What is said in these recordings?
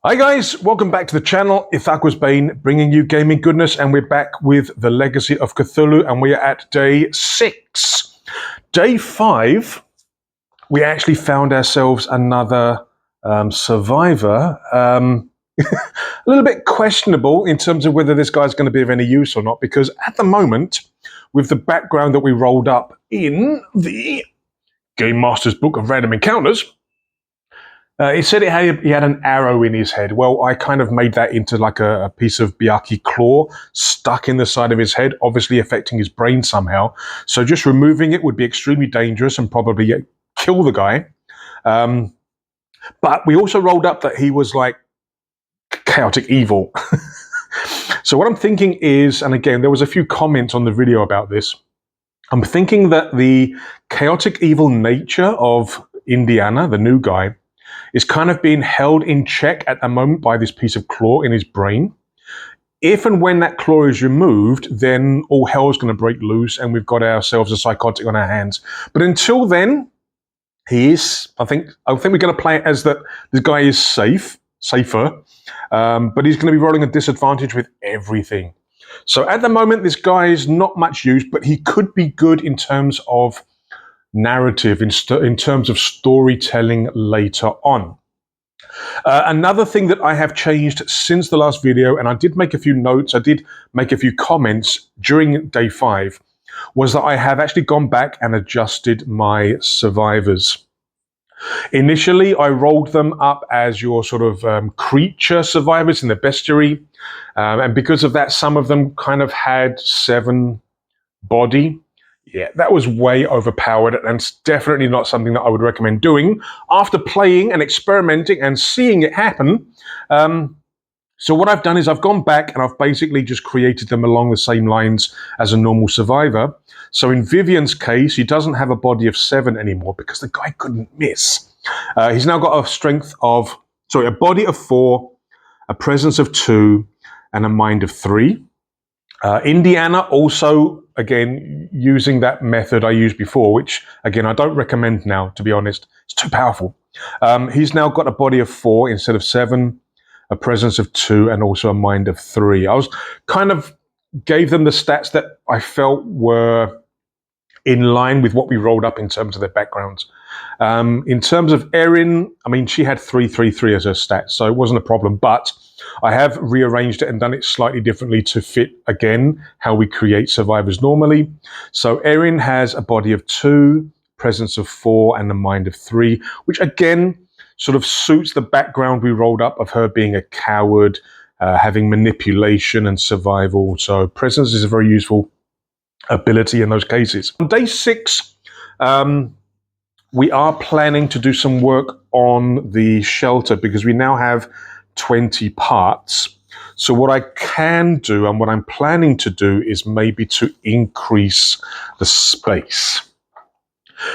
Hi guys, welcome back to the channel. Ithaqua's Bane, bringing you gaming goodness, and we're back with the Legacy of Cthulhu, and we are at day 6. Day 5, we actually found ourselves another survivor. A little bit questionable in terms of whether this guy's going to be of any use or not, because at the moment, with the background that we rolled up in the Game Master's Book of Random Encounters, it said he had an arrow in his head. Well, I kind of made that into like a piece of Byakhee claw stuck in the side of his head, obviously affecting his brain somehow. So just removing it would be extremely dangerous and probably kill the guy. But we also rolled up that he was like chaotic evil. So what I'm thinking is, and again, there was a few comments on the video about this, I'm thinking that the chaotic evil nature of Indiana, the new guy, is kind of being held in check at the moment by this piece of claw in his brain. If and when that claw is removed, then all hell's going to break loose and we've got ourselves a psychotic on our hands. But until then, I think we're going to play it as that this guy is safer, but he's going to be rolling a disadvantage with everything. So at the moment, this guy is not much use, but he could be good in terms of narrative, in terms of storytelling later on. Another thing that I have changed since the last video, and I did make a few notes, I did make a few comments during day 5, was that I have actually gone back and adjusted my survivors. Initially, I rolled them up as your sort of creature survivors in the bestiary, and because of that, some of them kind of had 7 body. Yeah, that was way overpowered, and it's definitely not something that I would recommend doing after playing and experimenting and seeing it happen. So what I've done is I've gone back and I've basically just created them along the same lines as a normal survivor. So in Vivian's case, he doesn't have a body of 7 anymore because the guy couldn't miss. He's now got a body of 4, a presence of 2, and a mind of 3. Indiana also, again, using that method I used before, which, again, I don't recommend now, to be honest. It's too powerful. He's now got a body of 4 instead of 7, a presence of 2, and also a mind of 3. I was kind of gave them the stats that I felt were in line with what we rolled up in terms of their backgrounds. In terms of Erin, I mean, she had 333 as her stats, so it wasn't a problem, but I have rearranged it and done it slightly differently to fit, again, how we create survivors normally. So Erin has a body of 2, presence of 4, and a mind of 3, which again sort of suits the background we rolled up of her being a coward, having manipulation and survival. So presence is a very useful ability in those cases. On day 6, we are planning to do some work on the shelter because we now have 20 parts. So what I can do and what I'm planning to do is maybe to increase the space,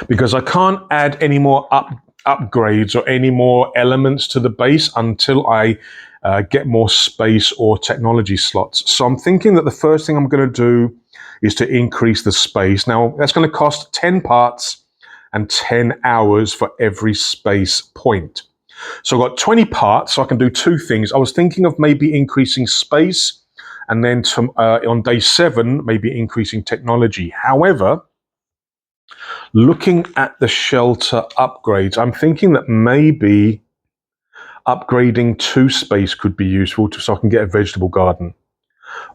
because I can't add any more upgrades or any more elements to the base until I get more space or technology slots. So I'm thinking that the first thing I'm going to do is to increase the space. Now that's going to cost 10 parts and 10 hours for every space point. So I've got 20 parts, so I can do 2 things. I was thinking of maybe increasing space, and then on day 7, maybe increasing technology. However, looking at the shelter upgrades, I'm thinking that maybe upgrading 2 space could be useful so I can get a vegetable garden.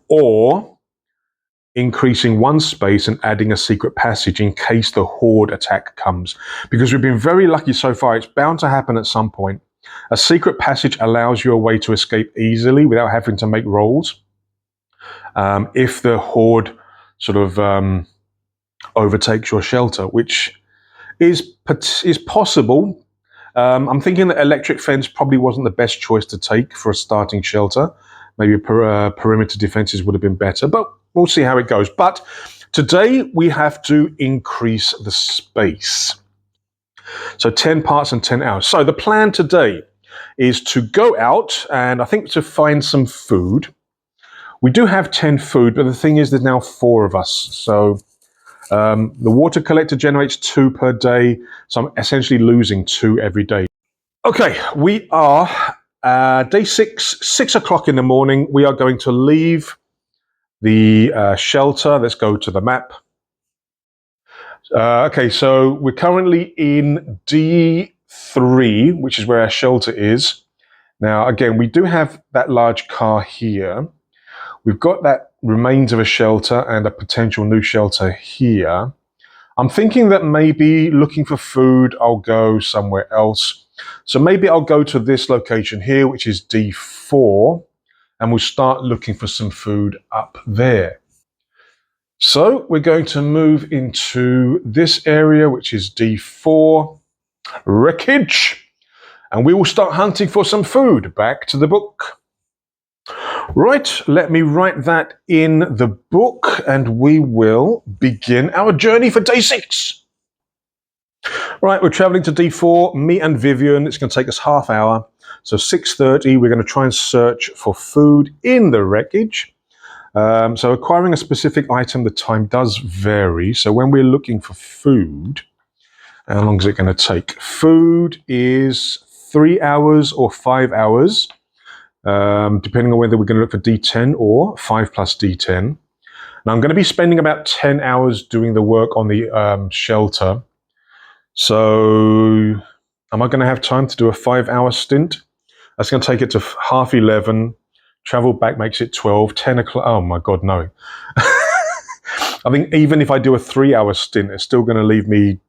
Or increasing 1 space and adding a secret passage in case the horde attack comes. Because we've been very lucky so far, it's bound to happen at some point. A secret passage allows you a way to escape easily without having to make rolls. If the horde sort of overtakes your shelter, which is possible. I'm thinking that electric fence probably wasn't the best choice to take for a starting shelter. Maybe perimeter defenses would have been better, but we'll see how it goes. But today we have to increase the space. So 10 parts and 10 hours. So the plan today is to go out and I think to find some food. We do have 10 food, but the thing is there's now 4 of us. So the water collector generates 2 per day. So I'm essentially losing 2 every day. Okay, we are Day 6, 6 o'clock in the morning, we are going to leave the shelter. Let's go to the map. Okay, so we're currently in D3, which is where our shelter is. Now, again, we do have that large car here. We've got that remains of a shelter and a potential new shelter here. I'm thinking that maybe looking for food, I'll go somewhere else. So maybe I'll go to this location here, which is D4, and we'll start looking for some food up there. So we're going to move into this area, which is D4, wreckage, and we will start hunting for some food. Back to the book. Right, let me write that in the book, and we will begin our journey for day 6. Right, we're traveling to D4, me and Vivian. It's going to take us half hour. So 6:30, we're going to try and search for food in the wreckage. So acquiring a specific item, the time does vary. So when we're looking for food, how long is it going to take? Food is 3 hours or 5 hours, depending on whether we're going to look for D10 or 5 plus D10. Now I'm going to be spending about 10 hours doing the work on the shelter. So am I going to have time to do a 5-hour stint? That's going to take it to 11:30. Travel back makes it 12, 10 o'clock. Oh my God, no. I think even if I do a 3-hour stint, it's still going to leave me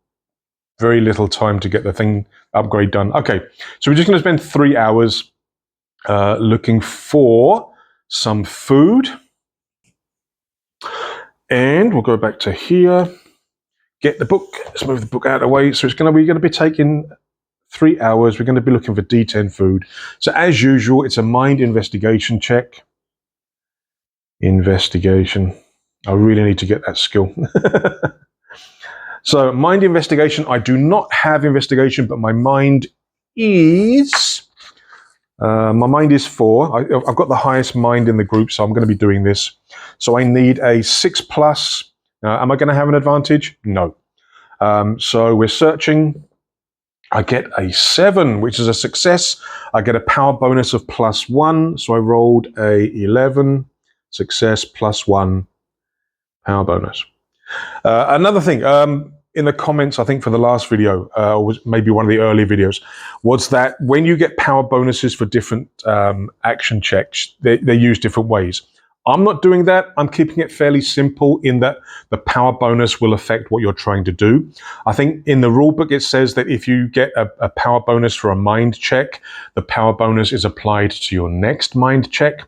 very little time to get the thing upgrade done. Okay, so we're just going to spend 3 hours looking for some food. And we'll go back to here, get the book. Let's move the book out of the way. So we're going to be taking 3 hours. We're going to be looking for D10 food. So as usual, it's a mind investigation check. Investigation. I really need to get that skill. So mind investigation. I do not have investigation, but my mind is... my mind is 4. I've got the highest mind in the group, so I'm going to be doing this. So I need a 6 plus. Am I going to have an advantage? No. So we're searching. I get a 7, which is a success. I get a power bonus of +1. So I rolled a 11. Success +1 power bonus. Another thing, in the comments, I think for the last video, or was maybe one of the earlier videos, was that when you get power bonuses for different action checks, they're used different ways. I'm not doing that. I'm keeping it fairly simple in that the power bonus will affect what you're trying to do. I think in the rulebook it says that if you get a power bonus for a mind check, the power bonus is applied to your next mind check.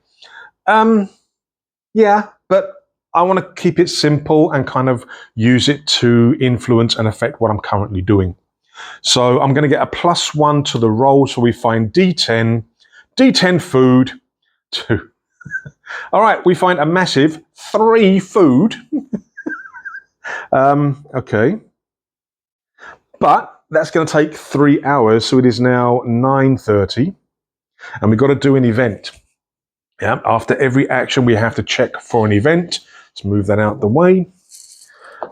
Yeah, but I want to keep it simple and kind of use it to influence and affect what I'm currently doing. So I'm going to get a +1 to the roll. So we find D10, D10 food, 2. All right, we find a massive 3 food. Okay. But that's going to take 3 hours. So it is now 9:30. And we've got to do an event. Yeah, after every action, we have to check for an event. Let's move that out the way.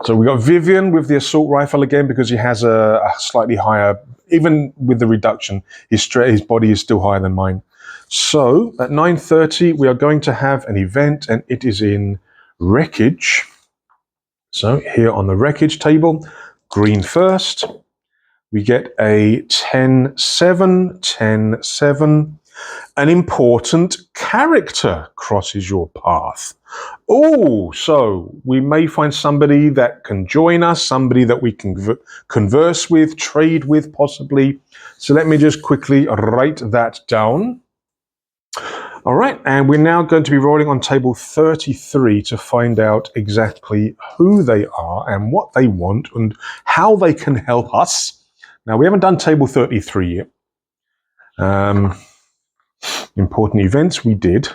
So we got Vivian with the assault rifle again because he has a slightly higher, even with the reduction, his body is still higher than mine. So at 9:30, we are going to have an event, and it is in wreckage. So here on the wreckage table, green first. We get a 10-7, 10-7. An important character crosses your path. Oh, so we may find somebody that can join us, somebody that we can converse with, trade with possibly. So let me just quickly write that down. All right, and we're now going to be rolling on table 33 to find out exactly who they are and what they want and how they can help us. Now, we haven't done table 33 yet. Important events we did,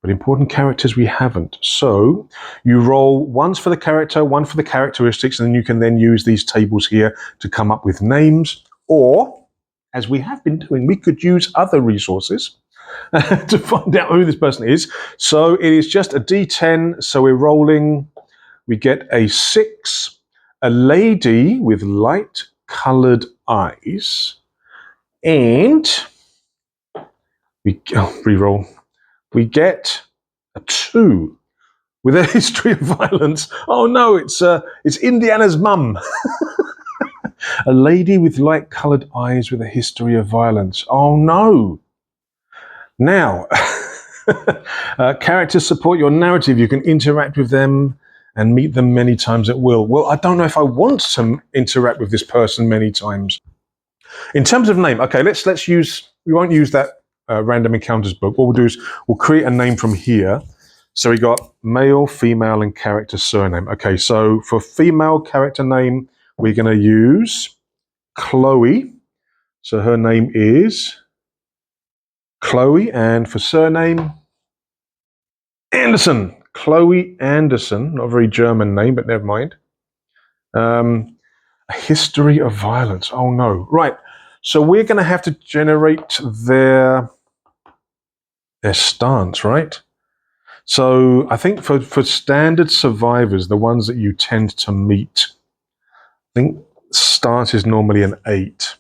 but important characters we haven't. So you roll once for the character, one for the characteristics, and then you can then use these tables here to come up with names, or, as we have been doing, we could use other resources to find out who this person is. So it is just a D10, so we're rolling, we get a 6, a lady with light-colored eyes, and Reroll. We get a 2 with a history of violence. Oh no, it's Indiana's mum. A lady with light-coloured eyes with a history of violence. Oh no. Now, characters support your narrative. You can interact with them and meet them many times at will. Well, I don't know if I want to interact with this person many times. In terms of name, okay, let's use. We won't use that random encounters book. What we'll do is we'll create a name from here. So we got male, female, and character surname. Okay, so for female character name, we're going to use Chloe. So her name is Chloe, and for surname, Anderson. Chloe Anderson. Not a very German name, but never mind. A history of violence. Oh no. Right. So we're going to have to generate their stance, right? So I think for standard survivors, the ones that you tend to meet, I think stance is normally an 8.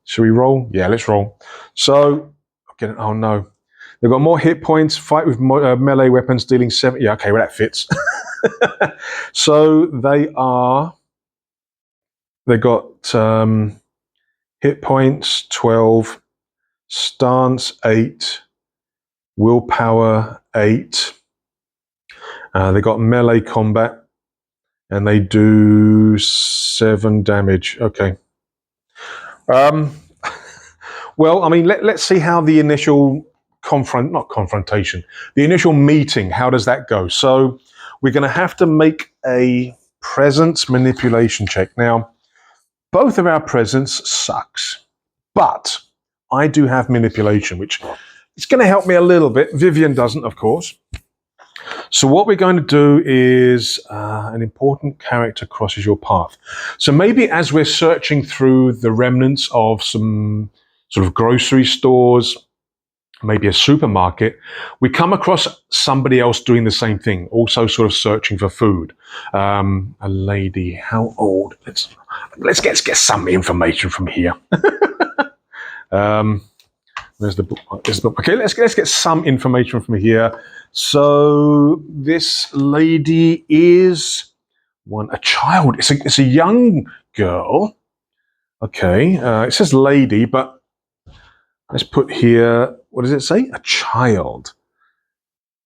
Should we roll? Yeah, let's roll. So, okay, oh no. They've got more hit points, fight with melee weapons, dealing 7. Yeah, okay, well, that fits. So they got hit points 12, stance 8, willpower 8. They got melee combat, and they do 7 damage. Okay. Well, I mean, let's see how the initial the initial meeting, how does that go? So we're going to have to make a presence manipulation check. Now, both of our presence sucks, but I do have manipulation, which is going to help me a little bit. Vivian doesn't, of course. So what we're going to do is an important character crosses your path. So maybe as we're searching through the remnants of some sort of grocery stores, maybe a supermarket, we come across somebody else doing the same thing, also sort of searching for food. A lady, how old? Let's get some information from here. There's the book. Okay, let's get some information from here. So this lady is a child. It's a young girl. Okay, it says lady, but let's put here. What does it say? A child.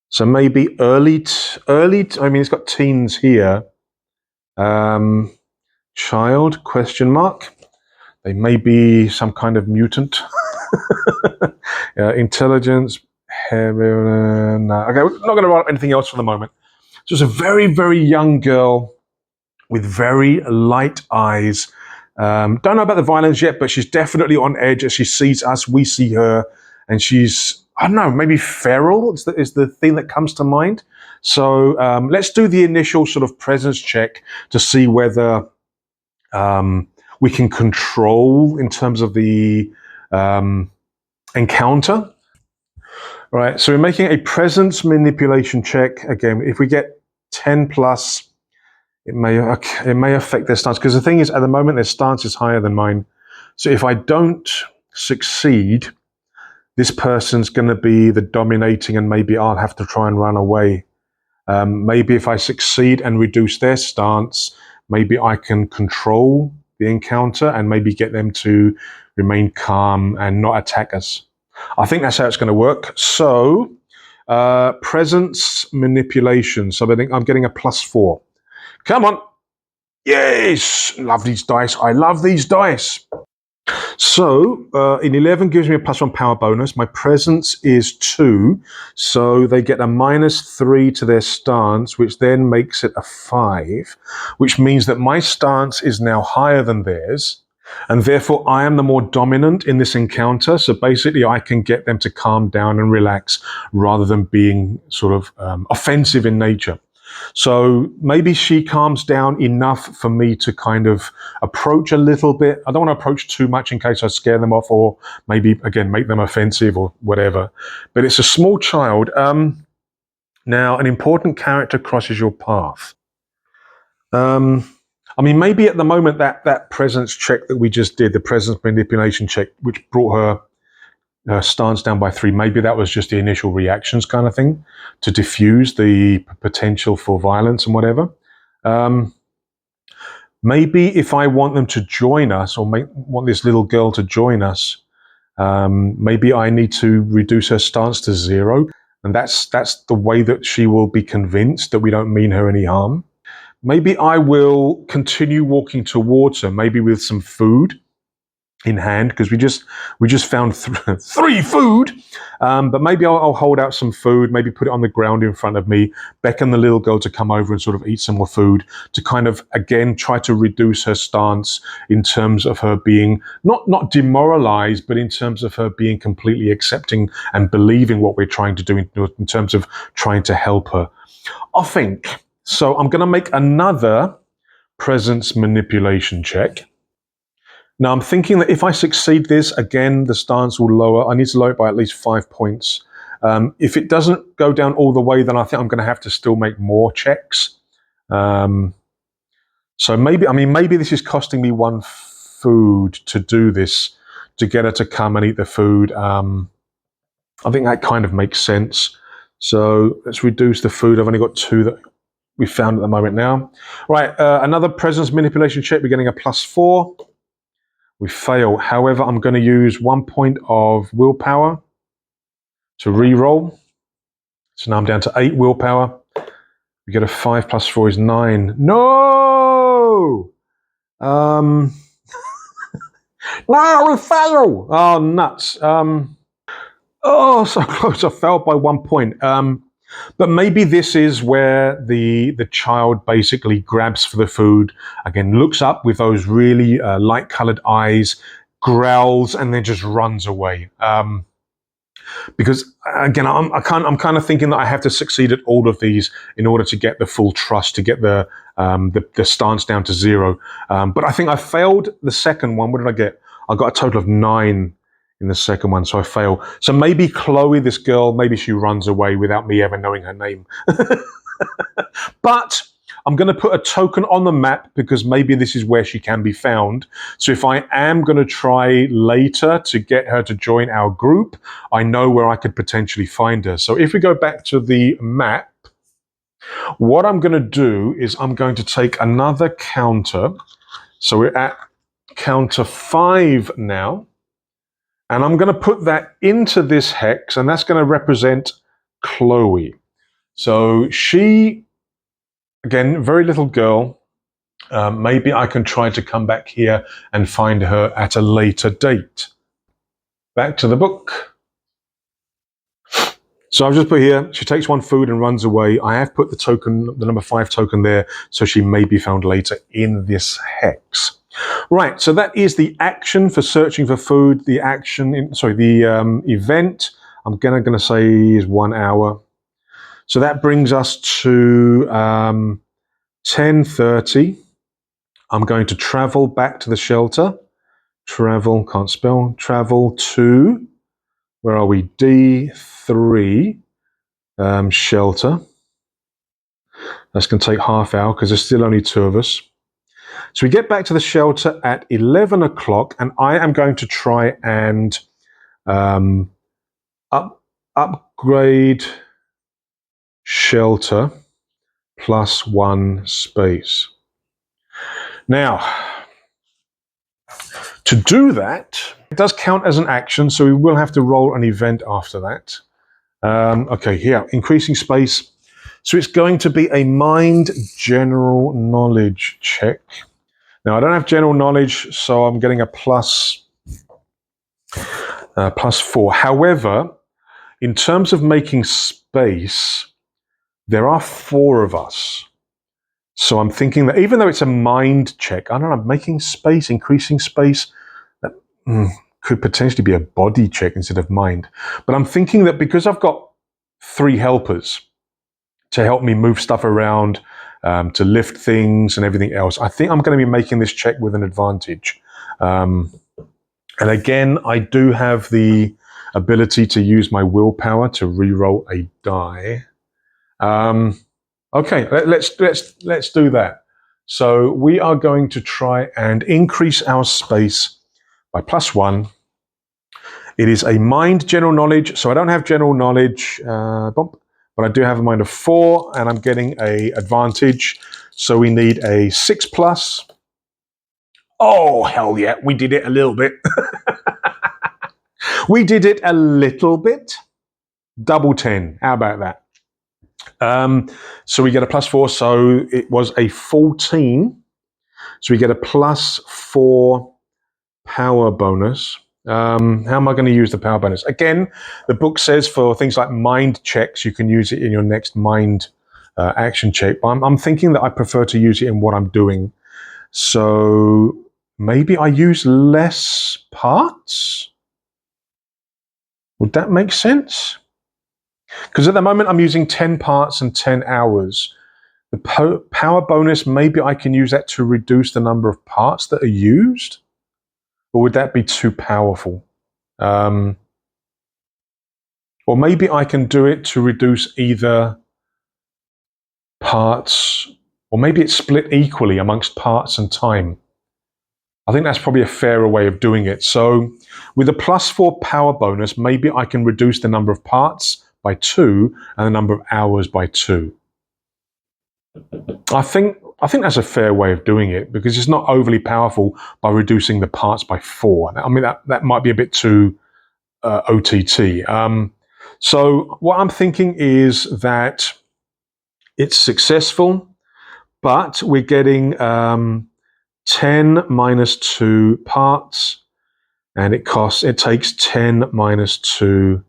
So maybe early. I mean, it's got teens here. Child? Question mark. They may be some kind of mutant. Intelligence. Okay, we're not going to write anything else for the moment. So it's a very, very young girl with very light eyes. Don't know about the violence yet, but she's definitely on edge as she sees us. We see her, and she's, I don't know, maybe feral is the thing that comes to mind. So let's do the initial sort of presence check to see whether we can control in terms of the encounter. All right, so we're making a presence manipulation check. Again, if we get 10 plus, it may affect their stance. Because the thing is, at the moment, their stance is higher than mine. So if I don't succeed, this person's going to be the dominating, and maybe I'll have to try and run away. Maybe if I succeed and reduce their stance, maybe I can control the encounter and maybe get them to remain calm and not attack us. I think that's how it's going to work. So, presence manipulation. So I think I'm getting a +4. Come on. Yes. Love these dice. I love these dice. So, in 11 gives me a +1 power bonus. My presence is 2. So they get a -3 to their stance, which then makes it a 5, which means that my stance is now higher than theirs. And therefore, I am the more dominant in this encounter. So basically, I can get them to calm down and relax rather than being sort of offensive in nature. So maybe she calms down enough for me to kind of approach a little bit. I don't want to approach too much in case I scare them off, or maybe, again, make them offensive or whatever. But it's a small child. Now, an important character crosses your path. I mean, maybe at the moment that presence check that we just did, the presence manipulation check, which brought her her stance down by 3. Maybe that was just the initial reactions kind of thing to diffuse the potential for violence and whatever. Maybe if I want them to join us, or want this little girl to join us, maybe I need to reduce her stance to 0. And that's the way that she will be convinced that we don't mean her any harm. Maybe I will continue walking towards her, maybe with some food in hand, because we just found 3 food. But maybe I'll hold out some food, maybe put it on the ground in front of me, beckon the little girl to come over and sort of eat some more food, to kind of, again, try to reduce her stance in terms of her being not demoralized, but in terms of her being completely accepting and believing what we're trying to do in terms of trying to help her. I think. So I'm going to make another presence manipulation check. Now, I'm thinking that if I succeed this, again, the stance will lower. I need to lower it by at least 5 points. If it doesn't go down all the way, then I think I'm going to have to still make more checks. So maybe this is costing me 1 food to do this, to get her to come and eat the food. I think that kind of makes sense. So let's reduce the food. I've only got 2 that we found at the moment now. Right, another presence manipulation check. We're getting a +4. We fail. However, I'm going to use 1 point of willpower to re-roll. So now I'm down to 8 willpower. We get a 5 + 4 is 9. No! No, we fail! Oh, nuts. Oh, so close. I failed by 1 point. But maybe this is where the child basically grabs for the food, again, looks up with those really light-colored eyes, growls, and then just runs away. Because, again, I'm kind of thinking that I have to succeed at all of these in order to get the full trust, to get the stance down to 0. But I think I failed the second one. What did I get? I got a total of 9 in the second one, so I fail. So maybe Chloe, this girl, maybe she runs away without me ever knowing her name. But I'm going to put a token on the map because maybe this is where she can be found. So if I am going to try later to get her to join our group, I know where I could potentially find her. So if we go back to the map, what I'm going to do is I'm going to take another counter. So we're at counter 5 now. And I'm going to put that into this hex, and that's going to represent Chloe. So she, again, very little girl. Maybe I can try to come back here and find her at a later date. Back to the book. So I've just put here, she takes 1 food and runs away. I have put the token, the number 5 token there, so she may be found later in this hex. Right, so that is the action for searching for food. The event, I'm gonna say is 1 hour. So that brings us to 10:30. I'm going to travel back to the shelter. Travel, can't spell. Travel to, where are we? D3, shelter. That's going to take half hour because there's still only 2 of us. So we get back to the shelter at 11 o'clock, and I am going to try and upgrade shelter +1 space. Now, to do that, it does count as an action, so we will have to roll an event after that. Okay, here, increasing space. So it's going to be a mind general knowledge check. Now, I don't have general knowledge, so I'm getting a +4. However, in terms of making space, there are 4 of us. So I'm thinking that even though it's a mind check, I don't know, making space, increasing space, that could potentially be a body check instead of mind. But I'm thinking that because I've got 3 helpers to help me move stuff around, to lift things and everything else, I think I'm going to be making this check with an advantage. And again, I do have the ability to use my willpower to re-roll a die. Okay, let's do that. So we are going to try and increase our space by +1. It is a mind general knowledge. So I don't have general knowledge, but I do have a mind of 4, and I'm getting a advantage. So we need a 6+. Oh, hell yeah. We did it a little bit. We did it a little bit. Double 10. How about that? So we get a +4. So it was a 14. So we get a +4 power bonus. How am I going to use the power bonus? Again, the book says for things like mind checks, you can use it in your next mind action check. But I'm thinking that I prefer to use it in what I'm doing. So maybe I use less parts? Would that make sense? Because at the moment I'm using 10 parts and 10 hours. The power bonus, maybe I can use that to reduce the number of parts that are used? Or would that be too powerful? Or maybe I can do it to reduce either parts, or maybe it's split equally amongst parts and time. I think that's probably a fairer way of doing it. So with a +4 power bonus, maybe I can reduce the number of parts by 2 and the number of hours by 2. I think that's a fair way of doing it, because it's not overly powerful by reducing the parts by 4. I mean, that might be a bit too OTT. So what I'm thinking is that it's successful, but we're getting 10 minus 2 parts, and it takes 10 minus 2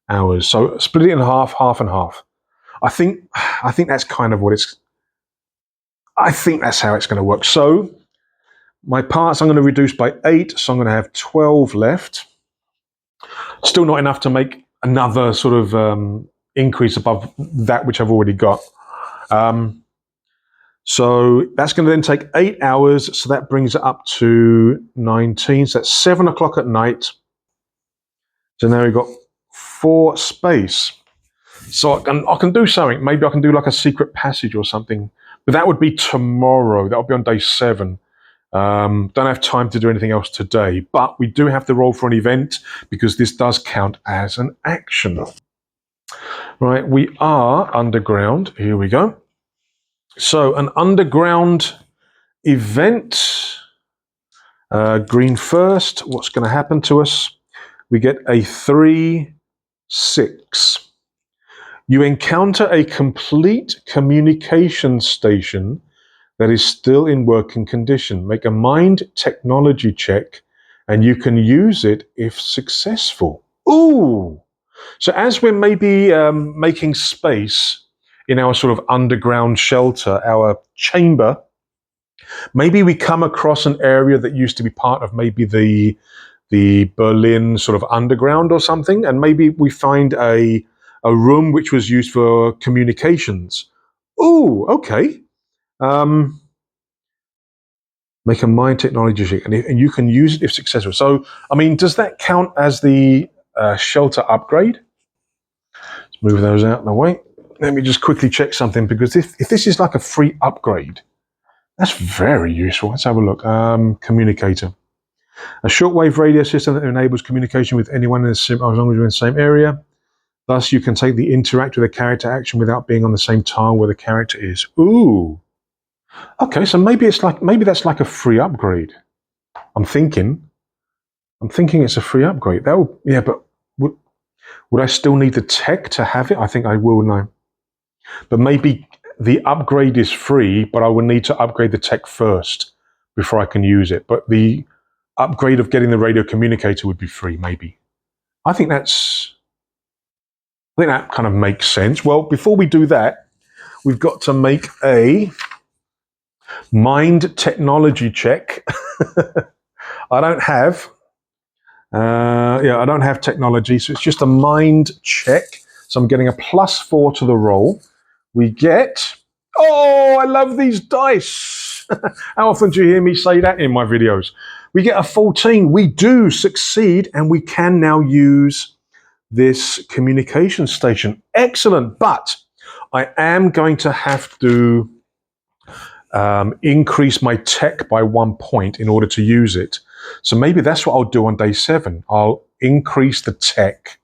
hours. So split it in half, half and half. I think that's kind of what it's. I think that's how it's going to work. So my parts I'm going to reduce by 8, so I'm going to have 12 left. Still not enough to make another sort of increase above that which I've already got. So that's going to then take 8 hours. So that brings it up to 19. So that's 7 o'clock at night. So now we've got 4 space. So I can do something. Maybe I can do like a secret passage or something. But that would be tomorrow. That would be on day 7. Don't have time to do anything else today. But we do have to roll for an event, because this does count as an action. Right, we are underground. Here we go. So an underground event. Green first. What's going to happen to us? We get a 3-6. You encounter a complete communication station that is still in working condition. Make a mind technology check, and you can use it if successful. Ooh! So as we're maybe making space in our sort of underground shelter, our chamber, maybe we come across an area that used to be part of maybe the Berlin sort of underground or something, and maybe we find a room which was used for communications. Ooh, okay. Make a mind technology check, and you can use it if successful. So, I mean, does that count as the shelter upgrade? Let's move those out of the way. Let me just quickly check something, because if this is like a free upgrade, that's very useful. Let's have a look. Communicator. A shortwave radio system that enables communication with anyone as long as you're in the same area. Thus, you can take the interact with a character action without being on the same tile where the character is. Ooh. Okay, so maybe that's like a free upgrade. I'm thinking it's a free upgrade. But would I still need the tech to have it? I think I will now. But maybe the upgrade is free, but I will need to upgrade the tech first before I can use it. But the upgrade of getting the radio communicator would be free, maybe. I think that kind of makes sense. Well, before we do that, we've got to make a mind technology check. I don't have technology, so it's just a mind check. So I'm getting a +4 to the roll. We get, oh, I love these dice. How often do you hear me say that in my videos? We get a 14. We do succeed, and we can now use this communication station. Excellent. But I am going to have to increase my tech by 1 point in order to use it. So maybe that's what I'll do on day 7. I'll increase the tech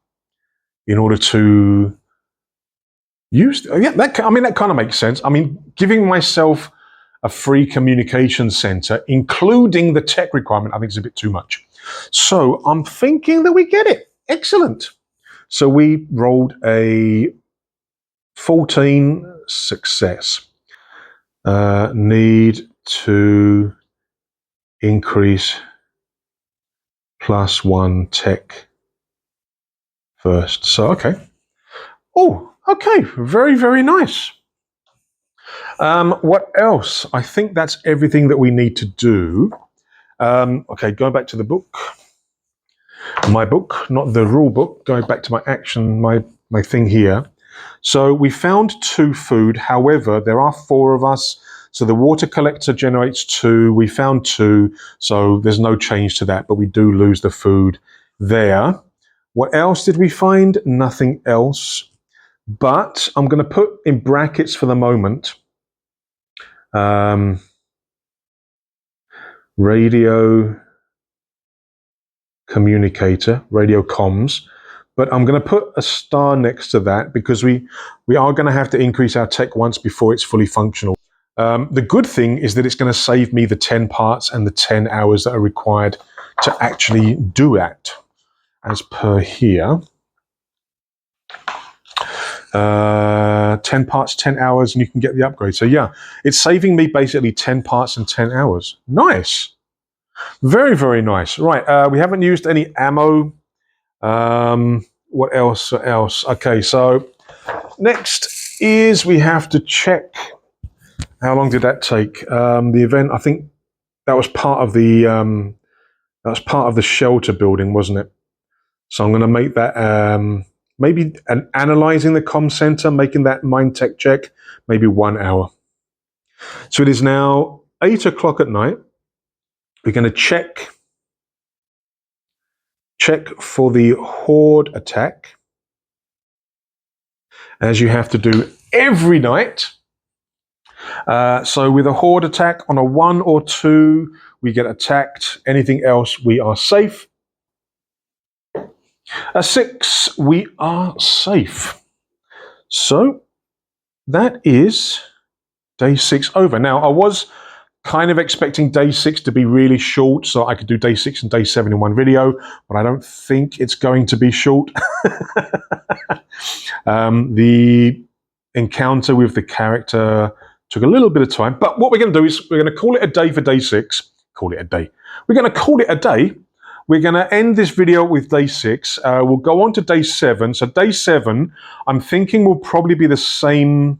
in order to use. Yeah, that kind of makes sense. I mean, giving myself a free communication center, including the tech requirement, I think is a bit too much. So I'm thinking that we get it. Excellent. So we rolled a 14 success. Need to increase +1 tech first. So, okay. Oh, okay. Very, very nice. What else? I think that's everything that we need to do. Okay, going back to the book. My book, not the rule book. Going back to my action, my thing here. So we found 2 food. However, there are 4 of us. So the water collector generates 2. We found 2. So there's no change to that, but we do lose the food there. What else did we find? Nothing else. But I'm going to put in brackets for the moment. Radio communicator, radio comms. But I'm going to put a star next to that because we are going to have to increase our tech once before it's fully functional. The good thing is that it's going to save me the 10 parts and the 10 hours that are required to actually do that, as per here. 10 parts, 10 hours, and you can get the upgrade. So yeah, it's saving me basically 10 parts and 10 hours. Nice. Very, very nice. Right, we haven't used any ammo. What else? Okay, so next is we have to check. How long did that take? The event, I think that was part of the shelter building, wasn't it? So I'm going to make that maybe analyzing the comm center, making that mind tech check, maybe 1 hour. So it is now 8 o'clock at night. We're going to check for the horde attack, as you have to do every night. So with a horde attack on a 1 or 2, we get attacked. Anything else, we are safe. A 6, we are safe. So that is day 6 over. Now, I was kind of expecting day 6 to be really short, so I could do day 6 and day 7 in one video, but I don't think it's going to be short. The encounter with the character took a little bit of time, but what we're going to do is we're going to call it a day for day 6. Call it a day. We're going to call it a day. We're going to end this video with day 6. We'll go on to day 7. So day 7, I'm thinking will probably be the same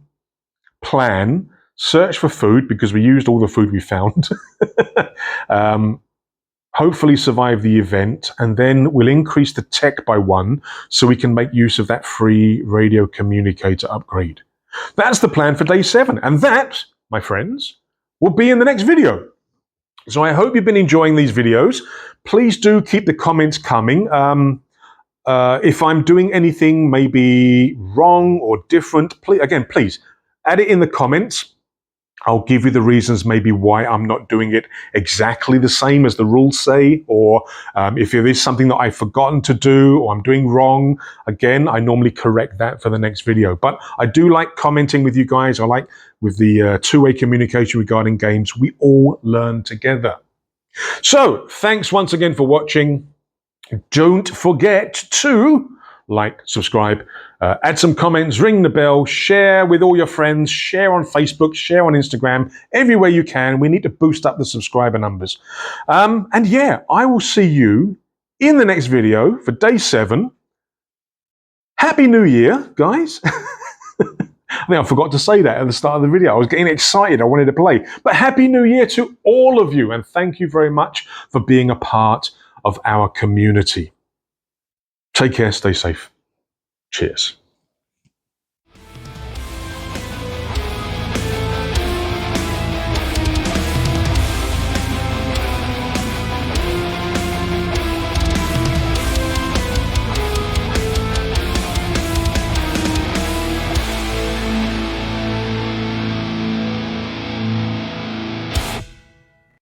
plan. Search for food, because we used all the food we found. Hopefully survive the event, and then we'll increase the tech by 1 so we can make use of that free radio communicator upgrade. That's the plan for day 7, and that, my friends, will be in the next video. So I hope you've been enjoying these videos. Please do keep the comments coming. If I'm doing anything maybe wrong or different, please add it in the comments. I'll give you the reasons maybe why I'm not doing it exactly the same as the rules say, or if it is something that I've forgotten to do or I'm doing wrong, again, I normally correct that for the next video. But I do like commenting with you guys. I like with the two-way communication regarding games. We all learn together. So thanks once again for watching. Don't forget to like, subscribe, add some comments, ring the bell, share with all your friends, share on Facebook, share on Instagram, everywhere you can. We need to boost up the subscriber numbers. And yeah, I will see you in the next video for day 7. Happy New Year, guys. I think I forgot to say that at the start of the video. I was getting excited. I wanted to play. But Happy New Year to all of you. And thank you very much for being a part of our community. Take care, stay safe. Cheers.